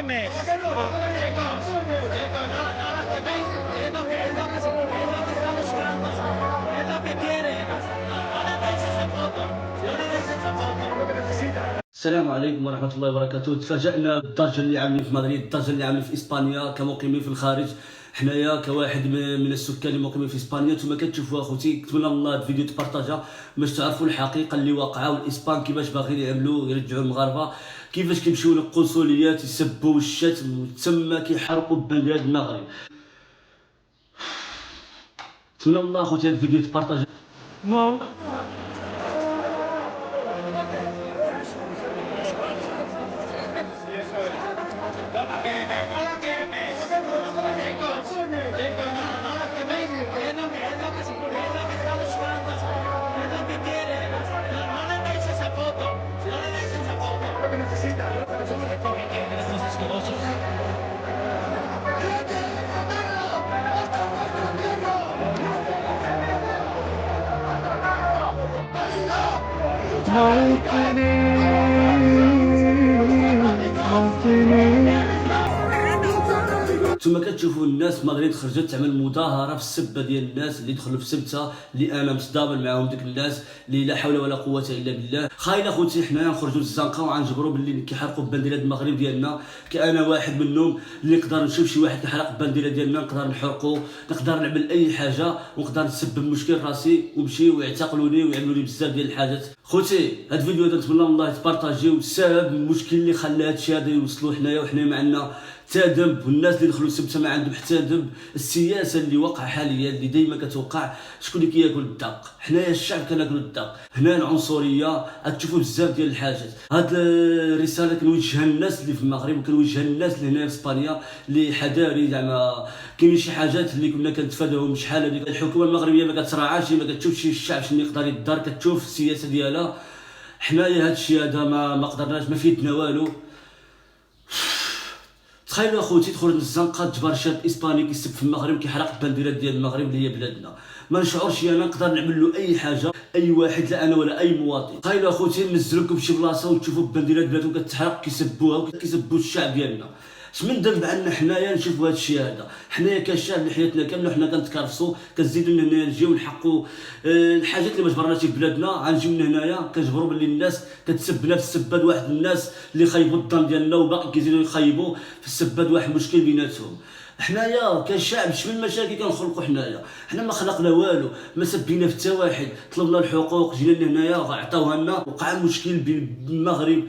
السلام عليكم ورحمة الله وبركاته. تفاجأنا بالضجة اللي عاملين في مدريد، الضجة اللي عاملين في إسبانيا كمقيمين في الخارج. حنايا كواحد من السكان اللي مقيمين في إسبانيا، نتوما كتشوفوا أخوتي، نتمنى من الله هاد الفيديو تبارطاجا باش تعرفوا الحقيقة اللي واقعة، والإسبان كيفاش باغيين يعملوا يرجعوا المغاربة، كيفاش كيمشيو للقنصليات يسبوا الشتم وتما كيحرقوا ببلاد المغرب. نتمنى من الله أخوتي هاد الفيديو تبارطاجا. ثم كتشوفوا الناس في مدريد خرجت تعمل مظاهره في السبه ديال الناس اللي دخلوا في سبته، اللي انا متضامن معاهم ديك الناس اللي لا حول ولا قوه الا بالله. خايله خوتي حنايا نخرجوا للزنقه وغنجبروا باللي كيحرقوا ببنديرات المغرب ديالنا، كأنا واحد منهم اللي نقدر نشوف شي واحد كيحرق البنديره ديالنا نقدر نحرقو، نقدر نعمل اي حاجه ونقدر نسبب مشكل راسي ونمشيو ويعتقلوني ويعملوا لي بزاف ديال الحاجات. خوتي هاد الفيديو هذا نتمنى من الله تبارطاجيو بسبب المشكل اللي خلى هادشي هذا يوصلوا حنايا، وحنا ما عندنا حتى ذنب، والناس اللي دخلوا سبته ما عندهم حتى ذنب. السياسه اللي وقع حاليا اللي ديما كتوقع، شكون اللي كياكل الدق؟ حنايا الشعب كناكل الدق. هنا العنصريه غتشوفوا بزاف ديال الحاجات. هاد الرساله كنوجهها للناس اللي في المغرب وكنوجهها للناس اللي هنا في اسبانيا اللي حذاري، زعما كاينين شي حاجات اللي كنا كنتفاداوهم شحال هذيك. الحكومه المغربيه ما كتراعاش، ما كتشوفش الشعب شنو يقدر يدار، كتشوف السياسه ديالها. حنايا هادشي هذا ما قدرناش، ما فيتنا والو. تخيلوا اخوتي تدخل للزنقه تجبر شاب اسباني كيسب في المغرب كيحرق البنديرات ديال المغرب اللي هي بلادنا، ما نشعرش انا نقدر نعمل له اي حاجه، اي واحد لا انا ولا اي مواطن. تخيلوا اخوتي ننزلوكم في شي بلاصه وتشوفوا البنديرات بلادكم كتحرق كيسبوها وكيسبوا الشعب ديالنا. اش من ذنب عندنا حنايا نشوفوا هذا الشيء هذا؟ حنايا كشعب اللي حياتنا كامله حنا كنتكرفسوا، كنزيدوا من هنايا نجيو نحقوا الحاجات اللي ما جبرناش في بلادنا، غنجيو من هنايا كنجبروا باللي الناس كتسبنا في السباد واحد الناس اللي خايبوا الظن ديالنا وباقي كيزيدوا يخايبوا في السباد واحد المشكل بيناتهم. حنايا كشعب شمن المشاكل كنخلقوا حنايا؟ حنا ما خلقنا والو، ما سبينا في حتى واحد، طلبنا الحقوق جينا لهنايا عطاوها لنا، وقع مشكل بين المغرب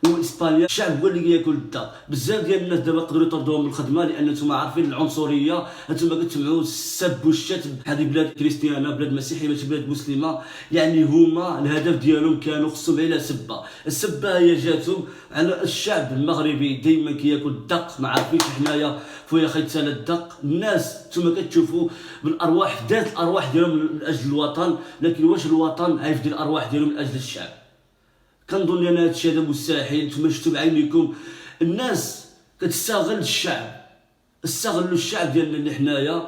واسبانيا. الشعب هو اللي كياكل الدار. بزاف ديال الناس دابا يقدروا يطردوهم من الخدمه لان نتوما عارفين العنصريه، نتوما كتسمعوا السب والشتم. هذه بلاد كريستيانه، بلاد مسيحيه ماشي بلاد مسلمه، يعني هما الهدف ديالهم كانوا خصهم على سبه. السبه هي جاتهم على الشعب المغربي دائما كياكل الدق. ما عارفينش حنايا فويا خيتسال الدق. الناس نتوما كتشوفوا بالارواح دات الارواح ديالهم من اجل الوطن، لكن واش الوطن عايف الارواح ديالهم من اجل الشعب؟ كنظن ان هادشي هذا مستحيل. نتوما شفتوا بعينيكم الناس كتستغل الشعب، استغلوا الشعب ديالنا اللي حنايا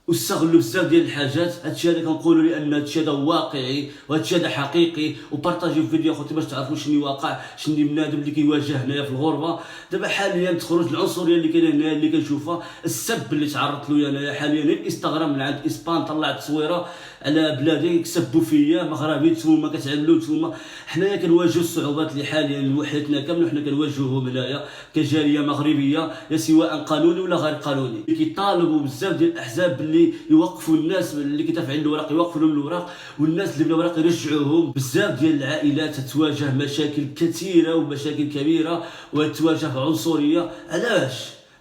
واستغلوا بزاف ديال الحاجات. هادشي هذا كنقولوا لان هادشي هذا واقعي وهادشي هذا حقيقي. وبارطاجيو الفيديو اخوتي باش تعرفوا شنو واقع، شنو بنادم اللي كيواجه هنايا في الغربه. دابا حاليا تخرج العنصريه اللي كاينه هنايا اللي كنشوفها، السب اللي تعرضت له انايا حاليا. الانستغرام من عند اسبان طلعت تصويره على بلادي كسبوا فيا مغربي، نتوما كتعملوا نتوما. حنايا كنواجهوا الصعوبات اللي حاليا وحدتنا كامله حنا كنواجهوهم هنايا كجاليه مغربيه، يا سواء قانوني ولا غير قانوني. كيطالبوا بزاف ديال الاحزاب اللي يوقفوا الناس اللي كيدافعين الوراق، يوقفوا لهم الوراق، والناس اللي بلا وراق يرجعوهم. بزاف ديال العائلات تواجه مشاكل كثيره ومشاكل كبيره وتواجه عنصريه.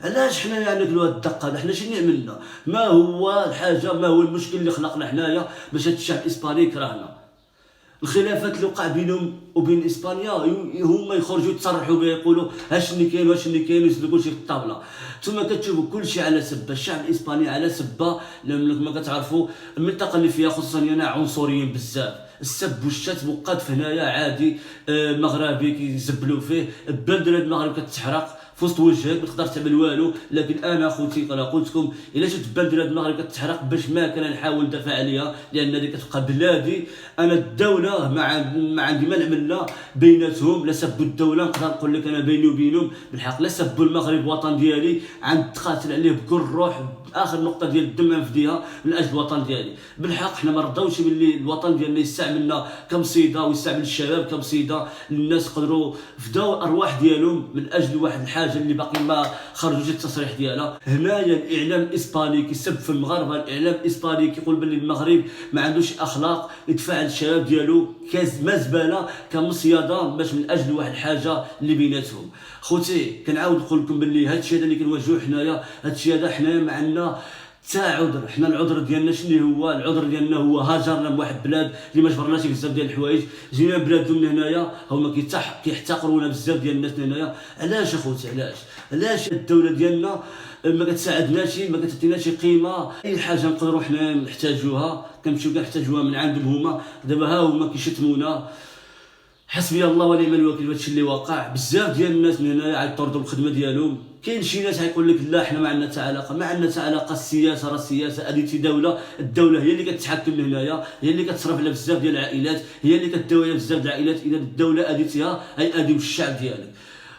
علاش حنايا ناكلوا هاد الدقه؟ حنا شنو عملنا؟ ما هو الحاجه، ما هو المشكل اللي خلقنا حنايا باش هاد الشعب الاسباني يكرهنا؟ الخلافات اللي وقع بينهم وبين اسبانيا هما يخرجوا يتصرحوا بها، يقولوا اش اللي كاين واش اللي كاين، ويسلكوا كلشي في الطابله. ثم كتشوفوا كلشي على سبه الشعب الاسباني، على سبه لما كتعرفوا المنطقه اللي فيها خصوصا هنا عنصريين بزاف. السب والشتم وقف هنايا عادي، مغربي كيزبلوا فيه، بلاد المغرب كتحرق في وسط وجهك ما تقدر تعمل والو. لكن انا خوتي انا قلت لكم الا شفت بلاد المغرب كتحرق باش ما كان نحاول ندافع عليها، لان هذه كتبقى بلادي. انا الدوله ما عندي ما نعمل لا بيناتهم، لا سبوا الدوله. نقدر نقول لك انا بيني وبينهم بالحق لا سبوا المغرب الوطن ديالي، عند تقاتل عليه بكل روح اخر نقطه ديال الدم نفديها من اجل الوطن ديالي. بالحق حنا ما رضاوش باللي الوطن ديالنا يستعملنا كمصيده ويستعمل الشباب كمصيده. الناس قدروا فداو الارواح ديالهم من اجل واحد الحاجه اللي باقي ما خرجوش التصريح ديالها. هنايا الاعلام الاسباني كيسب في المغاربه، الاعلام الاسباني كيقول باللي المغرب ما عندوش اخلاق يدفع على الشباب ديالو كزباله كمصيده باش من اجل واحد الحاجه اللي بيناتهم. خوتي كنعاود نقول لكم باللي هذا الشيء اللي كنواجهوه حنايا، هذا الشيء هذا حنايا ما عندنا تا عذر. حنا العذر ديالنا شنو هو؟ العذر ديالنا هو هاجرنا من واحد بلاد اللي ما جبرناش بزاف ديال الحوايج، جينا بلادهم هنايا هما كيحتقرونا بزاف ديال الناس هنايا. علاش اخوتي علاش الدوله ديالنا ما كتساعدناش، ما كتعطيناش قيمه؟ اي حاجه نقدروا حنا نحتاجوها كنمشيو كنحتاجوها من عندهم هما. دابا ها هما كيشتمونا، حسبي الله ونعم الوكيل في هادشي اللي واقع. بزاف ديال الناس من هنايا غيطردوا الخدمه ديالهم. كاين شي ناس غيقول لك لا حنا ما عندنا حتى علاقه، ما عندنا حتى علاقه. السياسه راه السياسه، هذه دوله، الدوله هي اللي كتحكم هنايا، هي اللي كتصرف على بزاف ديال العائلات، هي اللي كداوي على بزاف ديال العائلات. اذا الدوله اديتيها هي ادي الشعب ديالك.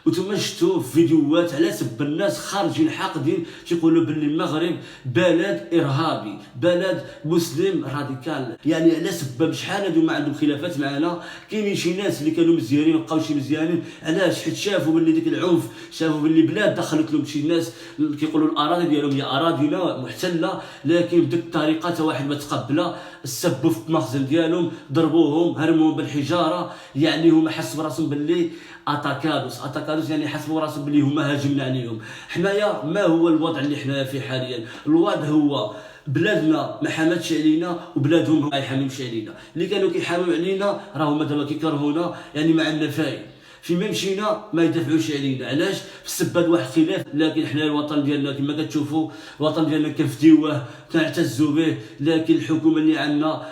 وتما شفتوا في فيديوهات على سب الناس خارجين حاقدين تيقولوا باللي المغرب بلد ارهابي، بلد مسلم راديكال. يعني على سبب شحال هادو ما عندهم خلافات معنا. كاينين شي ناس اللي كانوا مزيانين وبقاو شي مزيانين. علاش؟ حيت شافوا باللي ديك العنف، شافوا باللي بلاد دخلت لهم شي ناس كيقولوا الاراضي ديالهم هي اراضينا محتله، لكن بديك الطريقه حتى واحد ما تقبلها. سبوا في المخزن ديالهم، ضربوهم، هرموهم بالحجاره. يعني هما حسوا براسهم باللي اتاكادوس يعني حسبوا راسهم باللي هما هاجمنا عليهم. حنايا ما هو الوضع اللي حنايا فيه حاليا؟ الوضع هو بلادنا ما حماتش علينا وبلادهم ما يحاميوش علينا. اللي كانوا كيحاميو علينا راهم دابا كيكرهونا، يعني ما عندنا فايده. فيما مشينا ما يدافعوش علينا. علاش؟ بسبب واحد الخلاف. لكن حنا الوطن ديالنا كما كتشوفوا الوطن ديالنا كنفديوه كنعتزوا به. لكن الحكومه اللي عندنا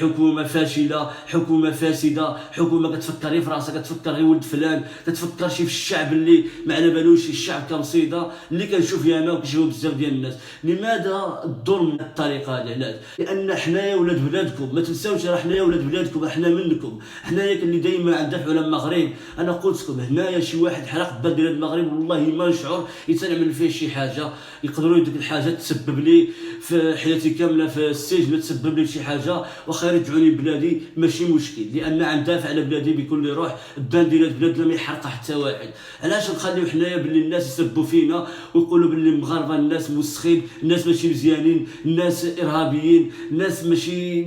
حكومه فاشله، حكومه فاسده، حكومه كتفكر في راسها، كتفكر غير ولد فلان، كتفكرش في الشعب اللي ما على بالوش. الشعب كمصيده اللي كنشوف انا وكنشوف بزاف ديال الناس. لماذا الظلم بالطريقه هذه؟ علاش؟ لان حنايا ولاد بلادكم. ما تنساوش راه حنايا ولاد بلادكم، حنا منكم. حنايا اللي دائما ندافعوا على المغرب. انا قلت لكم هنايا شي واحد حرق بلاد ديال المغرب والله ما نشعر يتنعمل فيه شي حاجه. يقدروا ديك الحاجه تسبب لي في حياتي كامله في السجن، تسبب لي شي حاجه، واخا يرجعوني لبلادي ماشي مشكل، لان غندافع على بلادي بكل روح. البانديرات بلادنا ما يحرقها حتى واحد. علاش نخليو حنايا باللي الناس يسبوا فينا ويقولوا باللي المغاربه الناس موسخين، الناس ماشي مزيانين، الناس ارهابيين، الناس ماشي.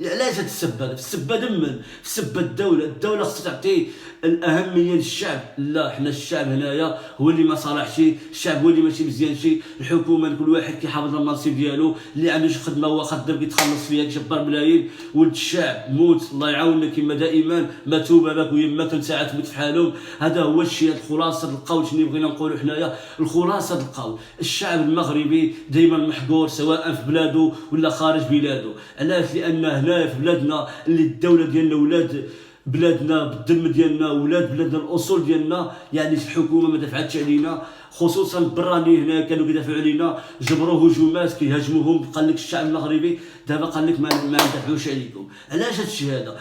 علاش هاد السب هذا؟ السب من السب الدوله خصها تعطي الاهميه للشعب. لا حنا الشعب هنايا هو اللي ما صالحش، الشعب هو اللي ماشي مزيان شي. الحكومه كل واحد كيحافظ على المنصب ديالو، اللي عنده شي خدمه هو خدام كيتخلص فيها كيجبر ملايين. ولد الشعب موت الله يعاوننا كما دائما ما توب اباك ويماك ساعه تموت في حالهم. هذا هو الشيء. الخلاصه القول شنو بغينا نقولوا حنايا؟ الخلاصه القول الشعب المغربي دائما محقور سواء في بلاده ولا خارج بلاده. علاش؟ لان هنا في بلادنا اللي الدوله ديالنا ولاد بلادنا بالدم ديالنا، ولاد بلادنا الاصول ديالنا. يعني الحكومه ما دافعتش علينا، خصوصا براني هنا كانوا كيدافعوا علينا، جبروا هجومات كيهاجموهم. قال لك الشعب المغربي دابا قال لك ما ندافعوش عليكم. علاش هذا الشيء هذا؟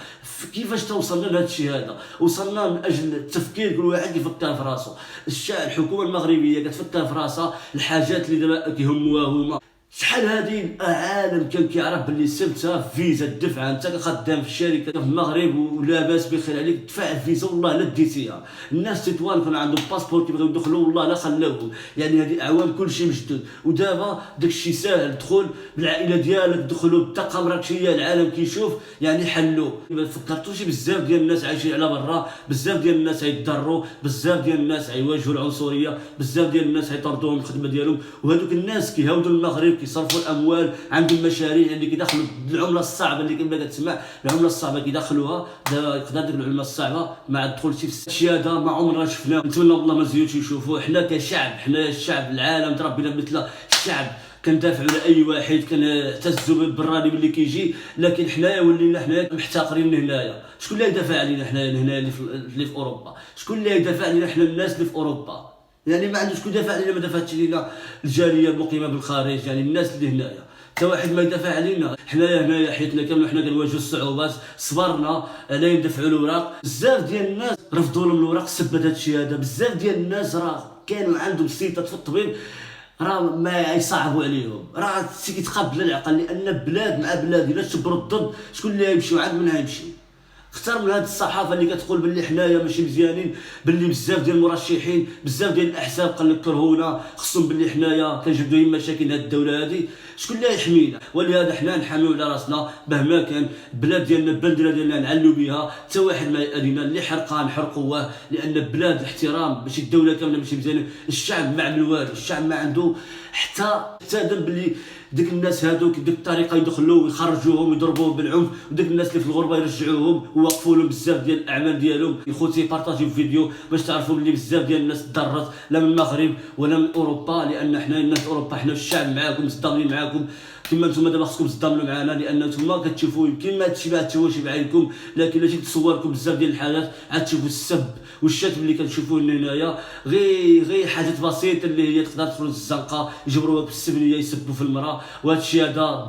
كيفاش توصلنا لهذا الشيء هذا؟ وصلنا من اجل التفكير، كل واحد كيفكر في راسه. الشعب الحكومه المغربيه كتفكر في راسها الحاجات اللي دابا كيهموها هما. شحال هذه العالم كان كيعرف باللي سبتها فيزا الدفعه، انت خدام في الشركه في المغرب ولاباس بخير عليك دفع الفيزا والله لا ديتيها. الناس تطوان كان عندهم باسبور كيبغيو يدخلوا والله لا خلاوهم. يعني هذه اعوام كلشي مجدود، ودابا داكشي ساهل. دخل بالعائله ديالك، دخلوا بالطاقم راك هي العالم كيشوف. يعني حلوا. ما فكرتوش بزاف ديال الناس عايشين على برا، بزاف ديال الناس غيتضروا، بزاف ديال الناس غيواجهوا العنصريه، بزاف ديال الناس غيطردوهم من الخدمه ديالهم. وهذوك الناس كيهاودوا المغرب كيصرفوا الاموال، عندهم مشاريع اللي كيدخلوا العمله الصعبه اللي كما كتسمع. العمله الصعبه كيدخلوها دابا. يقدر ديك العمله الصعبه ما دخلتش في الشيء هذا ما عمرنا شفناه. نتمنى والله ما نزيدوش نشوفوه. حنا كشعب، حنا الشعب العالم تربينا مثل الشعب، كندافعوا على اي واحد، كنعتزوا بالبراني اللي كيجي. لكن حنايا ولينا حنايا محتقرين هنايا. شكون اللي يدافع علينا حنايا هنا اللي في اوروبا؟ شكون اللي يدافع علينا حنا الناس اللي في اوروبا؟ يعني ما عندوش شكون يدافع علينا، ما دافعش علينا الجاليه المقيمه بالخارج، يعني الناس اللي هنايا حتى واحد ما يدافع علينا. حنايا هنايا حياتنا كامله حنا كنواجهوا الصعوبات، صبرنا على ندفعوا الاوراق. بزاف ديال الناس رفضوا لهم الاوراق سبب هذا الشيء هذا. بزاف ديال الناس راه كانوا عندهم سيطات في الطبيب، راه ما يصعبوا عليهم، راه كيتقابل العقل، لان بلاد مع بلاد الا تشبروا الضد شكون اللي غيمشي وعند من غيمشي. اختار من هذه الصحافه اللي كتقول باللي حنايا ماشي مزيانين، باللي بزاف ديال المرشحين بزاف ديال الاحزاب قال لك كرهونا، خصهم باللي حنايا كنجبدوا لهم مشاكل هذه الدوله هذه، شكون اللي يحمينا؟ ولهذا حنا نحاميو على راسنا مهما كان. البلاد ديالنا البندره ديالنا نعلو بها، حتى واحد ما يأذينا، اللي حرقها نحرقوه، لان بلاد الاحترام ماشي الدوله كامله ماشي مزيانه. الشعب ما عمل والو، الشعب ما عنده حتى ذنب باللي ديك الناس هذوك ديك الطريقه يدخلوا ويخرجوهم ويضربوهم بالعنف، وديك الناس اللي في الغربه يرجعوهم ووقفوا لهم بزاف ديال الاعمال ديالهم. خوتي بارطاجيو فيديو باش تعرفوا بلي بزاف ديال الناس تضرت، لا من المغرب ولا من اوروبا، لان حنا الناس اوروبا حنا الشعب معاكم مصدامين معاكم، كما نتوما دابا خصكم تصدموا معنا، لان نتوما كتشوفوا يمكن ما هادشي ما تشوفوش بعينكم، لكن الا جيت تصوركم بزاف ديال الحالات عاد تشوفوا السب والشتم اللي كنشوفوه هنايا. غير حاجات بسيطه اللي هي تقدر تخرج الزنقه يجبروها بالسبنيه يسبوا في المراه، وهذا الشيء هذا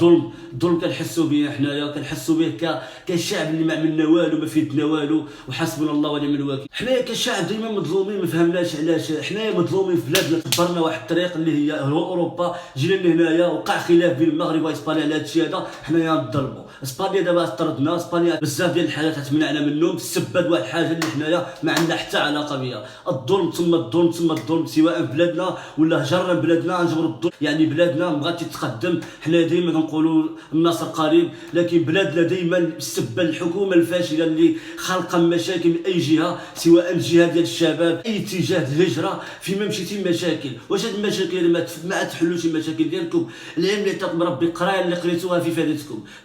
ظلم كنحسوا به حنايا، كنحسوا به كشعب اللي ما عملنا والو، ما فيدنا والو، وحسبنا الله ونعم الوكيل. حنايا كشعب ديما مظلومين، ما فهمناش علاش حنايا مظلومين في بلادنا. تبرنا واحد الطريق اللي هي اوروبا، جينا لهنايا وقع خلاف بين المغرب واسبانيا على هذا الشيء هذا، حنايا نظلموا. اسبانيا دابا طردنا، اسبانيا بزاف ديال الحالات تمنعنا منهم، تسبب واحد الحاجه اللي حنايا ما عندنا حتى علاقه بها. الظلم ثم الظلم ثم الظلم، سواء في بلادنا ولا هجرنا بلادنا نجبروا الظلم. يعني بلادنا بغات تتقدم، حنا ديما كنقولوا النصر قريب، لكن بلادنا ديما بسبب الحكومه الفاشله اللي خلقه مشاكل من اي جهه، سواء الجهه ديال الشباب، اي اتجاه الهجره، فيما مشيتي مشاكل. واش هاد المشاكل ما تحلوش المشاكل ديالكم؟ العلم اللي عطاكم ربي، القرايه اللي قريتوها في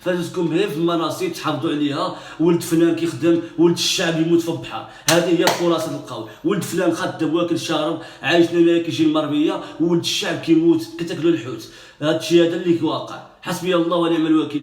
فادتكم غير في المناصب تحافظوا عليها. ولد فلان كيخدم، ولد الشعب يموت في البحر، هذه هي خلاصه القول. ولد فلان خدام واكل شارب عايش لنا كيجي المربيه، وولد الشعب كيموت كتاكلوا الحوت. هذا الشيء هذا اللي واقع. حسبي الله ونعم الوكيل.